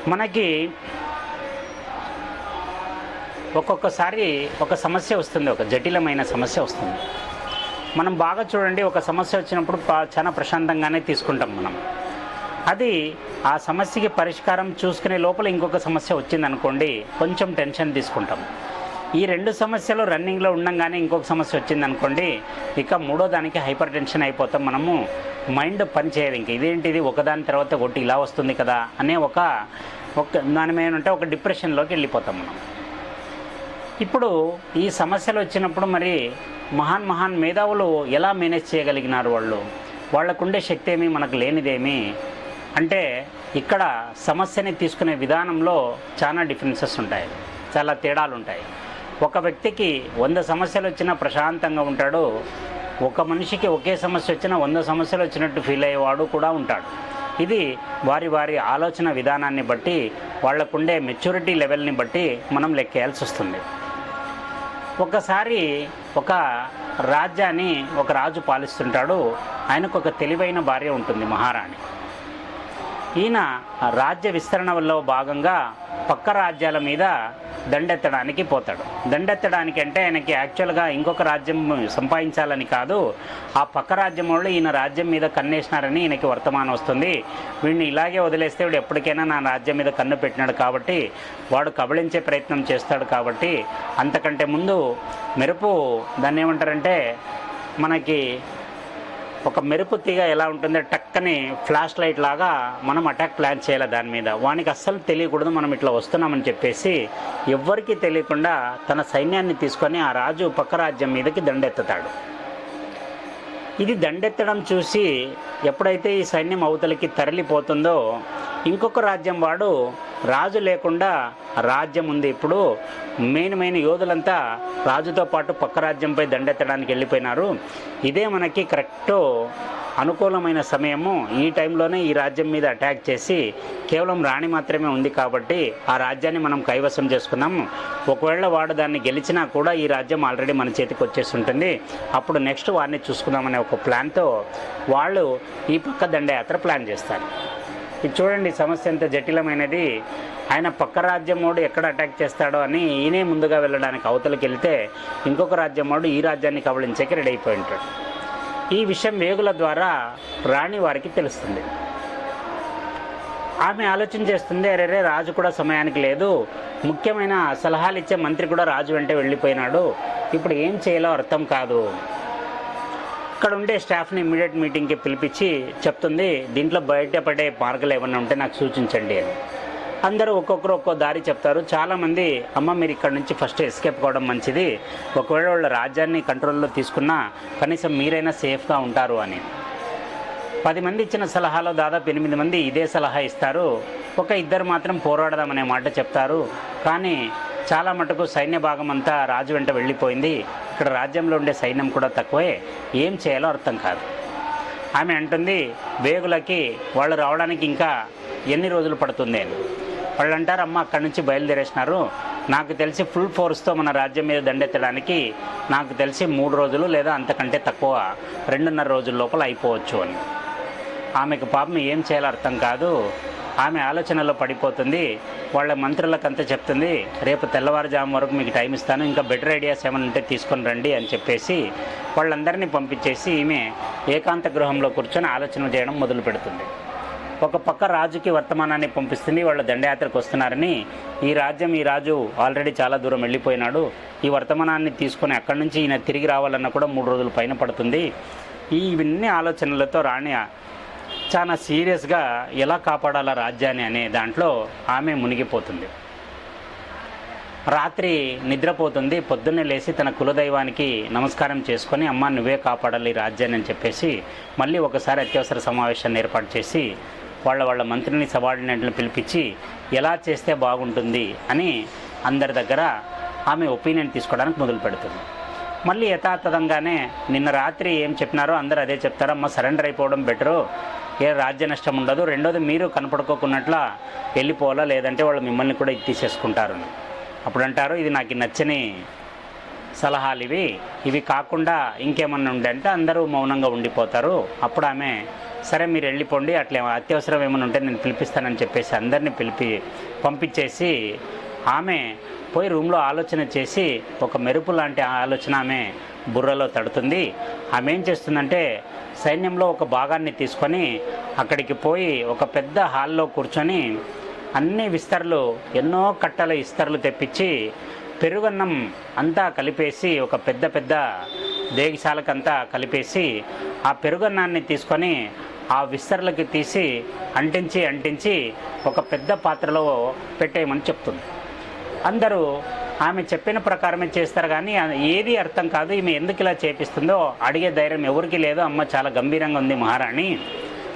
మనకి ఒక్కొక్కసారి ఒక సమస్య వస్తుంది, ఒక జటిలమైన సమస్య వస్తుంది. మనం బాగా చూడండి, ఒక సమస్య వచ్చినప్పుడు చాలా ప్రశాంతంగానే తీసుకుంటాం మనం. అది ఆ సమస్యకి పరిష్కారం చూసుకునే లోపల ఇంకొక సమస్య వచ్చిందనుకోండి, కొంచెం టెన్షన్ తీసుకుంటాం. ఈ రెండు సమస్యలు రన్నింగ్లో ఉండంగానే ఇంకొక సమస్య వచ్చిందనుకోండి, ఇక మూడో దానికి హైపర్ టెన్షన్ అయిపోతాం మనము. మైండ్ పని చేయదు. ఇంక ఇదేంటిది ఒకదాని తర్వాత ఒకటి ఇలా వస్తుంది కదా అనే ఒక దాని మీద ఉంటే ఒక డిప్రెషన్లోకి వెళ్ళిపోతాం మనం. ఇప్పుడు ఈ సమస్యలు వచ్చినప్పుడు మరి మహాన్ మేధావులు ఎలా మేనేజ్ చేయగలిగినారు? వాళ్ళకుండే శక్తి ఏమి, మనకు లేనిదేమి అంటే ఇక్కడ సమస్యని తీసుకునే విధానంలో చాలా డిఫరెన్సెస్ ఉంటాయి, చాలా తేడాలు ఉంటాయి. ఒక వ్యక్తికి 100 సమస్యలు వచ్చినా ప్రశాంతంగా ఉంటాడు. ఒక మనిషికి ఒకే సమస్య వచ్చినా 100 సమస్యలు వచ్చినట్టు ఫీల్ అయ్యేవాడు కూడా ఉంటాడు. ఇది వారి ఆలోచన విధానాన్ని బట్టి, వాళ్ళకుండే మెచ్యూరిటీ లెవెల్ని బట్టి మనం లెక్కేయాల్సి వస్తుంది. ఒకసారి ఒక రాజ్యాన్ని ఒక రాజు పాలిస్తుంటాడు. ఆయనకు ఒక తెలివైన భార్య ఉంటుంది, మహారాణి. ఈయన రాజ్య విస్తరణలో భాగంగా పక్క రాజ్యాల మీద దండెత్తడానికి పోతాడు. దండెత్తడానికి అంటే ఆయనకి యాక్చువల్గా ఇంకొక రాజ్యం సంపాదించాలని కాదు, ఆ పక్క రాజ్యం వాళ్ళు ఈయన రాజ్యం మీద కన్నేసినారని ఈయనకి వర్తమానం వస్తుంది. వీడిని ఇలాగే వదిలేస్తే వీడు ఎప్పటికైనా నా రాజ్యం మీద కన్ను పెట్టినాడు కాబట్టి వాడు కబళించే ప్రయత్నం చేస్తాడు. కాబట్టి అంతకంటే ముందు మెరుపు, దాన్ని ఏమంటారంటే మనకి ఒక మెరుపు తీగ ఎలా ఉంటుందో టక్కని ఫ్లాష్ లైట్ లాగా మనం అటాక్ ప్లాన్ చేయాలి దాని మీద. వానికి అస్సలు తెలియకూడదు మనం ఇట్లా వస్తున్నామని చెప్పేసి ఎవ్వరికీ తెలియకుండా తన సైన్యాన్ని తీసుకొని ఆ రాజు పక్క రాజ్యం మీదకి దండెత్తుతాడు. ఇది దండెత్తడం చూసి ఎప్పుడైతే ఈ సైన్యం అవతలికి తరలిపోతుందో, ఇంకొక రాజ్యం వాడు రాజు లేకుండా రాజ్యం ఉంది, ఇప్పుడు మెయిన్ యోధులంతా రాజుతో పాటు పక్క రాజ్యంపై దండెత్తడానికి వెళ్ళిపోయినారు. ఇదే మనకి కరెక్ట్ అనుకూలమైన సమయము. ఈ టైంలోనే ఈ రాజ్యం మీద అటాక్ చేసి, కేవలం రాణి మాత్రమే ఉంది కాబట్టి ఆ రాజ్యాన్ని మనం కైవసం చేసుకున్నాం. ఒకవేళ వాడు దాన్ని గెలిచినా కూడా ఈ రాజ్యం ఆల్రెడీ మన చేతికి వచ్చేసి ఉంటుంది. అప్పుడు నెక్స్ట్ వాడిని చూసుకుందామనే ఒక ప్లాన్తో వాళ్ళు ఈ పక్క దండయాత్ర ప్లాన్ చేస్తారు. ఇది చూడండి, సమస్య ఎంత జటిలమైనది. ఆయన పక్క రాజ్యం వాడు ఎక్కడ అటాక్ చేస్తాడో అని ఈయనే ముందుగా వెళ్ళడానికి అవతలకి వెళ్తే, ఇంకొక రాజ్యం వాడు ఈ రాజ్యాన్ని కబళించేకి రెడీ అయిపోయి ఉంటాడు. ఈ విషయం వేగుల ద్వారా రాణి వారికి తెలుస్తుంది. ఆమె ఆలోచన చేస్తుంది, అరే రాజు కూడా సమయానికి లేదు, ముఖ్యమైన సలహాలు ఇచ్చే మంత్రి కూడా రాజు వెంటే వెళ్ళిపోయినాడు, ఇప్పుడు ఏం చేయాలో అర్థం కాదు. ఇక్కడ ఉండే స్టాఫ్ని ఇమ్మీడియట్ మీటింగ్కి పిలిపించి చెప్తుంది, దీంట్లో బయటపడే మార్గాలు ఏమన్నా ఉంటే నాకు సూచించండి అని. అందరూ ఒక్కొక్కరు ఒక్కో దారి చెప్తారు. చాలామంది, అమ్మ మీరు ఇక్కడ నుంచి ఫస్ట్ ఎస్కేప్ కావడం మంచిది, ఒకవేళ వాళ్ళ రాజ్యాన్ని కంట్రోల్లో తీసుకున్నా కనీసం మీరైనా సేఫ్గా ఉంటారు అని. 10 మంది ఇచ్చిన సలహాలో దాదాపు 8 మంది ఇదే సలహా ఇస్తారు. ఒక 2 మాత్రం పోరాడదామనే మాట చెప్తారు. కానీ చాలా మటుకు సైన్య భాగం అంతా రాజు వెంట వెళ్ళిపోయింది. ఇక్కడ రాజ్యంలో ఉండే సైన్యం కూడా తక్కువే, ఏం చేయాలో అర్థం కాదు. ఆమె అంటుంది, వేగులకి వాళ్ళు రావడానికి ఇంకా ఎన్ని రోజులు పడుతుంది అని. వాళ్ళు అంటారు, అమ్మ అక్కడి నుంచి బయలుదేరేసినారు, నాకు తెలిసి ఫుల్ ఫోర్స్తో మన రాజ్యం మీద దండెత్తడానికి నాకు తెలిసి 3 రోజులు లేదా అంతకంటే తక్కువ 2.5 రోజుల లోపల అయిపోవచ్చు అని. ఆమెకు పాపం ఏం చేయాలో అర్థం కాదు. ఆమె ఆలోచనలో పడిపోతుంది. వాళ్ళ మంత్రులకంతా చెప్తుంది, రేపు తెల్లవారుజాము వరకు మీకు టైం ఇస్తాను, ఇంకా బెటర్ ఐడియాస్ ఏమైనా ఉంటే తీసుకొని రండి అని చెప్పేసి వాళ్ళందరినీ పంపించేసి ఈమె ఏకాంత గృహంలో కూర్చొని ఆలోచన చేయడం మొదలు పెడుతుంది. ఒక పక్క రాజుకి వర్తమానాన్ని పంపిస్తుంది, వాళ్ళ దండయాత్రకు వస్తున్నారని. ఈ రాజు ఆల్రెడీ చాలా దూరం వెళ్ళిపోయినాడు, ఈ వర్తమానాన్ని తీసుకొని అక్కడి నుంచి ఈయన తిరిగి రావాలన్నా కూడా 3 రోజులు పైన పడుతుంది. ఇవన్నీ ఆలోచనలతో రాణి చాలా సీరియస్గా ఎలా కాపాడాలా రాజ్యాన్ని అనే దాంట్లో ఆమె మునిగిపోతుంది. రాత్రి నిద్రపోతుంది. పొద్దున్నే లేచి తన కులదైవానికి నమస్కారం చేసుకొని, అమ్మ నువ్వే కాపాడాలి రాజ్యాన్ని అని చెప్పేసి మళ్ళీ ఒకసారి అత్యవసర సమావేశాన్ని ఏర్పాటు చేసి వాళ్ళ మంత్రిని సబార్డినేట్లను పిలిపించి ఎలా చేస్తే బాగుంటుంది అని అందరి దగ్గర ఆమె ఒపీనియన్ తీసుకోవడానికి మొదలు పెడుతుంది. మళ్ళీ యథాతథంగానే నిన్న రాత్రి ఏం చెప్పినారో అందరూ అదే చెప్తారు, అమ్మ సరెండర్ అయిపోవడం బెటరు, ఏ రాజ్య నష్టం ఉండదు, రెండోది మీరు కనపడుకోకున్నట్లా వెళ్ళిపోవాలా, లేదంటే వాళ్ళు మిమ్మల్ని కూడా తీసేసుకుంటారు. అప్పుడు అంటారు, ఇది నాకు నచ్చని సలహాలు ఇవి కాకుండా ఇంకేమన్నా ఉండే అంటే అందరూ మౌనంగా ఉండిపోతారు. అప్పుడు ఆమె సరే మీరు వెళ్ళిపోండి, అట్లా అత్యవసరం ఏమైనా ఉంటే నేను పిలిపిస్తానని చెప్పేసి అందరినీ పంపించేసి ఆమె పోయి రూమ్లో ఆలోచన చేసి ఒక మెరుపు లాంటి ఆలోచన ఆమె బుర్రలో తడుతుంది. ఆమె ఏం చేస్తుందంటే సైన్యంలో ఒక భాగాన్ని తీసుకొని అక్కడికి పోయి ఒక పెద్ద హాల్లో కూర్చొని అన్ని విస్తర్లు, ఎన్నో కట్టల విస్తర్లు తెప్పించి పెరుగన్నం అంతా కలిపేసి ఒక పెద్ద దేగిశాలకంతా కలిపేసి ఆ పెరుగన్నాన్ని తీసుకొని ఆ విస్తర్లకి తీసి అంటించి ఒక పెద్ద పాత్రలో పెట్టేయమని చెప్తుంది. అందరూ ఆమె చెప్పిన ప్రకారమే చేస్తారు, కానీ ఏది అర్థం కాదు. ఈమె ఎందుకు ఇలా చేపిస్తుందో అడిగే ధైర్యం ఎవరికి లేదు. అమ్మ చాలా గంభీరంగా ఉంది మహారాణి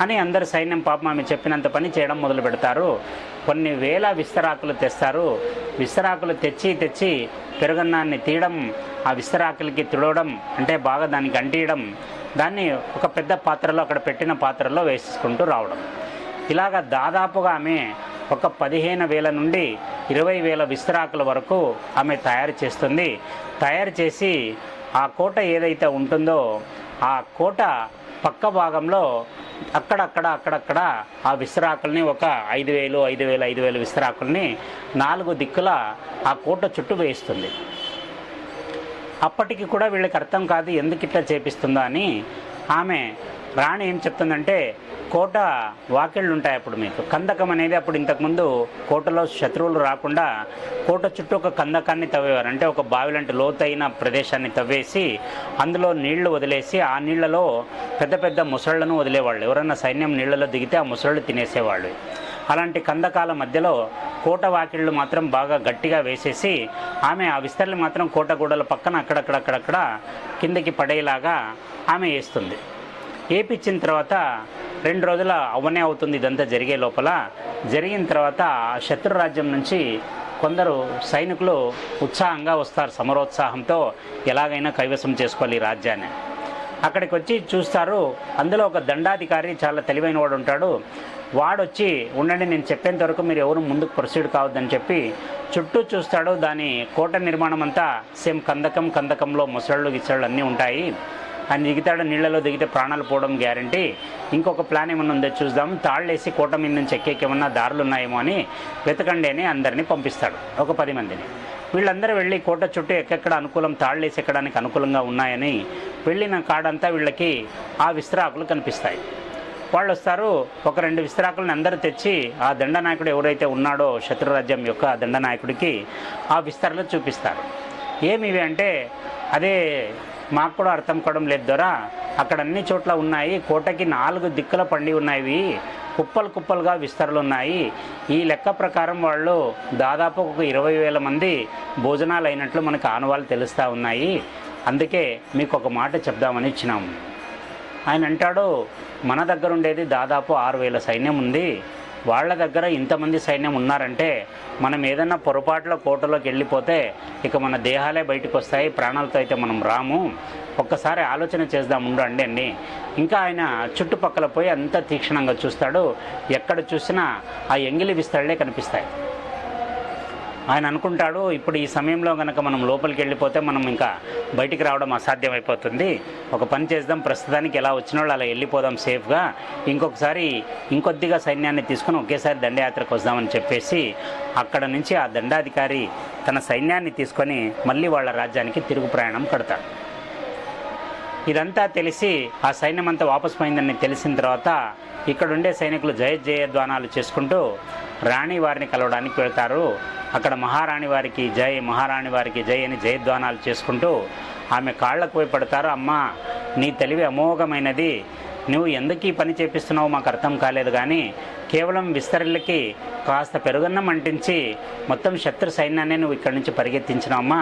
అని అందరు సైన్యం పాపం ఆమె చెప్పినంత పని చేయడం మొదలు పెడతారు. కొన్ని వేల విస్తరాకులు తెస్తారు. విస్తరాకులు తెచ్చి పెరుగన్నాన్ని తీయడం, ఆ విస్తరాకులకి తుడవడం, అంటే బాగా దానికి అంటియడం, దాన్ని ఒక పెద్ద పాత్రలో అక్కడ పెట్టిన పాత్రలో వేసుకుంటూ రావడం. ఇలాగా దాదాపుగా ఆమె ఒక 15,000 నుండి 20,000 విస్తరాకుల వరకు ఆమె తయారు చేస్తుంది. తయారు చేసి ఆ కోట ఏదైతే ఉంటుందో ఆ కోట పక్క భాగంలో అక్కడక్కడ ఆ విస్తరాకుల్ని ఒక 5,000 విస్తరాకుల్ని 4 దిక్కుల ఆ కోట చుట్టూ వేయిస్తుంది. అప్పటికి కూడా వీళ్ళకి అర్థం కాదు ఎందుకు ఇట్లా చేపిస్తుందో అని. ఆమె రాణి ఏం చెప్తుందంటే, కోట వాకిళ్ళు ఉంటాయి అప్పుడు మీకు, కందకం అనేది అప్పుడు ఇంతకుముందు కోటలో శత్రువులు రాకుండా కోట చుట్టూ ఒక కందకాన్ని తవ్వేవారు. అంటే ఒక బావి లాంటి లోతైన ప్రదేశాన్ని తవ్వేసి అందులో నీళ్లు వదిలేసి ఆ నీళ్లలో పెద్ద ముసళ్లను వదిలేవాళ్ళు. ఎవరన్నా సైన్యం నీళ్లలో దిగితే ఆ ముసళ్ళు తినేసేవాళ్ళు. అలాంటి కందకాల మధ్యలో కోట వాకిళ్ళు మాత్రం బాగా గట్టిగా వేసేసి ఆమె ఆ విస్తరణ మాత్రం కోట గోడల పక్కన అక్కడక్కడ కిందకి పడేలాగా ఆమె వేస్తుంది. వేపించిన తర్వాత 2 రోజుల అవనే అవుతుంది. ఇదంతా జరిగే లోపల జరిగిన తర్వాత శత్రు రాజ్యం నుంచి కొందరు సైనికులు ఉత్సాహంగా వస్తారు. సమరోత్సాహంతో ఎలాగైనా కైవసం చేసుకోవాలి ఈ రాజ్యాన్ని. అక్కడికి వచ్చి చూస్తారు. అందులో ఒక దండాధికారి చాలా తెలివైన వాడు ఉంటాడు. వాడొచ్చి, ఉండండి నేను చెప్పేంత వరకు మీరు ఎవరు ముందుకు ప్రొసీడ్ కావద్దని చెప్పి చుట్టూ చూస్తాడు. దాని కోట నిర్మాణం అంతా సేమ్ కందకంలో ముసళ్ళు గిసళ్ళు అన్నీ ఉంటాయి. ఆయన దిగుతాడు, నీళ్లలో దిగితే ప్రాణాలు పోవడం గ్యారంటీ. ఇంకొక ప్లాన్ ఏమన్నా ఉందో చూద్దాం, తాళ్ళేసి కోట మీద నుంచి ఎక్కేకేమన్నా దారులు ఉన్నాయేమో అని వెతకండి అని అందరినీ పంపిస్తాడు, ఒక 10 మందిని. వీళ్ళందరూ వెళ్ళి కోట చుట్టూ ఎక్కడెక్కడ అనుకూలం తాళ్ళేసి ఎక్కడానికి అనుకూలంగా ఉన్నాయని వెళ్ళిన కాడంతా వీళ్ళకి ఆ విస్తరాకులు కనిపిస్తాయి. వాళ్ళు వస్తారు. ఒక 2 విస్తరాకులను అందరూ తెచ్చి ఆ దండనాయకుడు ఎవరైతే ఉన్నాడో శత్రురాజ్యం యొక్క దండనాయకుడికి ఆ విస్తరలు చూపిస్తారు. ఏమివి అంటే, అదే మాకు కూడా అర్థం కావడం లేదు దొరా, అక్కడ అన్ని చోట్ల ఉన్నాయి, కోటకి 4 దిక్కుల పండి ఉన్నాయి, కుప్పలుగా విస్తరలు ఉన్నాయి. ఈ లెక్క ప్రకారం వాళ్ళు దాదాపు ఒక 20,000 మంది భోజనాలు అయినట్లు మనకు ఆనవాళ్ళు తెలుస్తూ ఉన్నాయి. అందుకే మీకు ఒక మాట చెప్దామని ఇచ్చినాము. ఆయన అంటాడు, మన దగ్గర ఉండేది దాదాపు 6,000 సైన్యం ఉంది, వాళ్ళ దగ్గర ఇంతమంది సైన్యం ఉన్నారంటే మనం ఏదన్నా పొరపాటులో కోటలోకి వెళ్ళిపోతే ఇక మన దేహాలే బయటకు వస్తాయి, ప్రాణాలతో అయితే మనం రాము. ఒక్కసారి ఆలోచన చేద్దాం ఉండండి అండి. ఇంకా ఆయన చుట్టుపక్కల పోయి అంత తీక్షణంగా చూస్తాడు. ఎక్కడ చూసినా ఆ ఎంగిలి విస్తరలే కనిపిస్తాయి. ఆయన అనుకుంటాడు, ఇప్పుడు ఈ సమయంలో కనుక మనం లోపలికి వెళ్ళిపోతే మనం ఇంకా బయటికి రావడం అసాధ్యమైపోతుంది. ఒక పని చేద్దాం, ప్రస్తుతానికి ఎలా వచ్చిన వాళ్ళు అలా వెళ్ళిపోదాం సేఫ్గా, ఇంకొకసారి ఇంకొద్దిగా సైన్యాన్ని తీసుకుని ఒకేసారి దండయాత్రకు వద్దామని చెప్పేసి అక్కడ నుంచి ఆ దండాధికారి తన సైన్యాన్ని తీసుకొని మళ్ళీ వాళ్ళ రాజ్యానికి తిరుగు ప్రయాణం కడతాడు. ఇదంతా తెలిసి ఆ సైన్యం అంతా వాపసు పోయిందని తెలిసిన తర్వాత ఇక్కడుండే సైనికులు జయధ్వానాలు చేసుకుంటూ రాణి వారిని కలవడానికి వెళ్తారు. అక్కడ మహారాణి వారికి జై అని జయధ్వానాలు చేసుకుంటూ ఆమె కాళ్ళకు పోయి పడతారు. అమ్మా, నీ తెలివి అమోఘమైనది, నువ్వు ఎందుకు ఈ పని చేపిస్తున్నావో మాకు అర్థం కాలేదు, కానీ కేవలం విస్తరలకి కాస్త పెరుగన్నం అంటించి మొత్తం శత్రు సైన్యాన్ని నువ్వు ఇక్కడి నుంచి పరిగెత్తించినావమ్మా,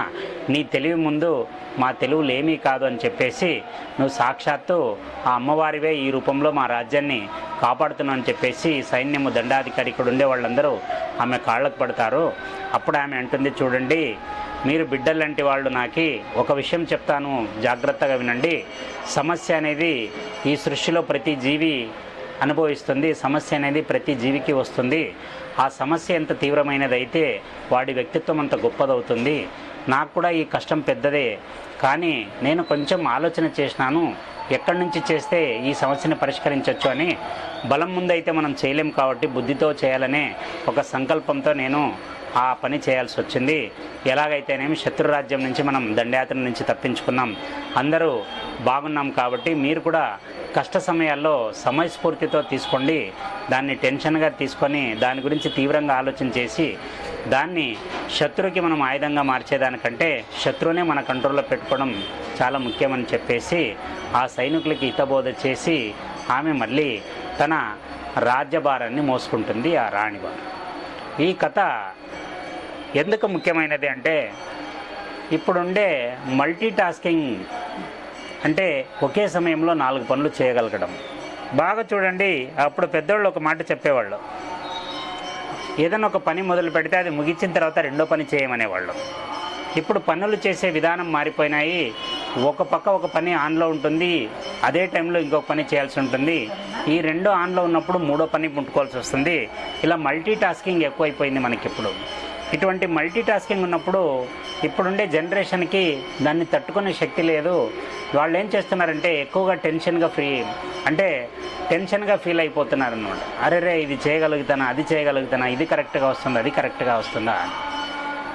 నీ తెలివి ముందు మా తెలివులు ఏమీ కాదు అని చెప్పేసి నువ్వు సాక్షాత్తు ఆ అమ్మవారివే ఈ రూపంలో మా రాజ్యాన్ని కాపాడుతున్నావు అని చెప్పేసి సైన్యము దండాధికారి ఇక్కడ ఉండే వాళ్ళందరూ ఆమె కాళ్ళకు పడతారు. అప్పుడు ఆమె అంటుంది, చూడండి మీరు బిడ్డలంటి వాళ్ళు, నాకు ఒక విషయం చెప్తాను, జాగ్రత్తగా వినండి. సమస్య అనేది ఈ సృష్టిలో ప్రతి జీవి అనుభవిస్తుంది, సమస్య అనేది ప్రతి జీవికి వస్తుంది. ఆ సమస్య ఎంత తీవ్రమైనదైతే వాడి వ్యక్తిత్వం అంత గొప్పదవుతుంది. నాకు కూడా ఈ కష్టం పెద్దదే, కానీ నేను కొంచెం ఆలోచన చేసినాను, ఎక్కడి నుంచి చేస్తే ఈ సమస్యని పరిష్కరించవచ్చు అని బలం ముందైతే మనం చేయలేం కాబట్టి బుద్ధితో చేయాలనే ఒక సంకల్పంతో నేను ఆ పని చేయాల్సి వచ్చింది. ఎలాగైతేనేమి శత్రురాజ్యం నుంచి మనం దండయాత్ర నుంచి తప్పించుకున్నాం, అందరూ బాగున్నాం. కాబట్టి మీరు కూడా కష్ట సమయాల్లో సమయస్ఫూర్తితో తీసుకోండి. దాన్ని టెన్షన్గా తీసుకొని దాని గురించి తీవ్రంగా ఆలోచన చేసి దాన్ని శత్రువుకి మనం ఆయుధంగా మార్చేదానికంటే శత్రువునే మన కంట్రోల్లో పెట్టుకోవడం చాలా ముఖ్యమని చెప్పేసి ఆ సైనికులకి హితబోధ చేసి ఆమె మళ్ళీ తన రాజ్యభారాన్ని మోసుకుంటుంది, ఆ రాణివారు. ఈ కథ ఎందుకు ముఖ్యమైనది అంటే ఇప్పుడుండే మల్టీ టాస్కింగ్ అంటే ఒకే సమయంలో 4 పనులు చేయగలగడం. బాగా చూడండి, అప్పుడు పెద్దవాళ్ళు ఒక మాట చెప్పేవాళ్ళు, ఏదైనా ఒక పని మొదలు పెడితే అది ముగించిన తర్వాత రెండో పని చేయమనేవాళ్ళు. ఇప్పుడు పనులు చేసే విధానం మారిపోయినాయి. ఒక పక్క ఒక పని ఆన్లో ఉంటుంది, అదే టైంలో ఇంకొక పని చేయాల్సి ఉంటుంది. ఈ రెండో ఆన్లో ఉన్నప్పుడు మూడో పని ముట్టుకోవాల్సి వస్తుంది. ఇలా మల్టీ టాస్కింగ్ ఎక్కువైపోయింది మనకి ఇప్పుడు. ఇటువంటి మల్టీ టాస్కింగ్ ఉన్నప్పుడు ఇప్పుడుండే జనరేషన్కి దాన్ని తట్టుకునే శక్తి లేదు. వాళ్ళు ఏం చేస్తున్నారంటే ఎక్కువగా టెన్షన్గా ఫీల్ అయిపోతున్నారు అన్నమాట. అరే ఇది చేయగలుగుతానా, అది చేయగలుగుతానా, ఇది కరెక్ట్గా వస్తుందా, అది కరెక్ట్గా వస్తుందా.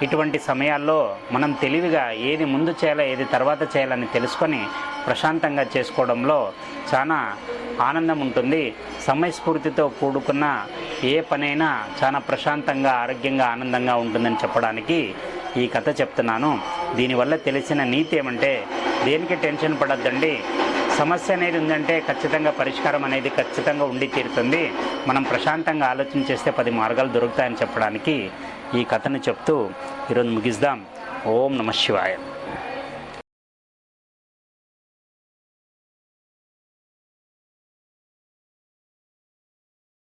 ఇటువంటి సమయాల్లో మనం తెలివిగా ఏది ముందు చేయాలో ఏది తర్వాత చేయాలని తెలుసుకొని ప్రశాంతంగా చేసుకోవడంలో చాలా ఆనందం ఉంటుంది. సమయస్ఫూర్తితో కూడుకున్న ఏ పనైనా చాలా ప్రశాంతంగా, ఆరోగ్యంగా, ఆనందంగా ఉంటుందని చెప్పడానికి ఈ కథ చెప్తున్నాను. దీనివల్ల తెలిసిన నీతి ఏమంటే దేనికి టెన్షన్ పడద్దండి. సమస్య అనేది ఉందంటే ఖచ్చితంగా పరిష్కారం అనేది ఖచ్చితంగా ఉండి తీరుతుంది. మనం ప్రశాంతంగా ఆలోచన చేస్తే 10 మార్గాలు దొరుకుతాయని చెప్పడానికి ఈ కథను చెప్తూ ఈరోజు ముగిద్దాం. ఓం నమః శివాయ.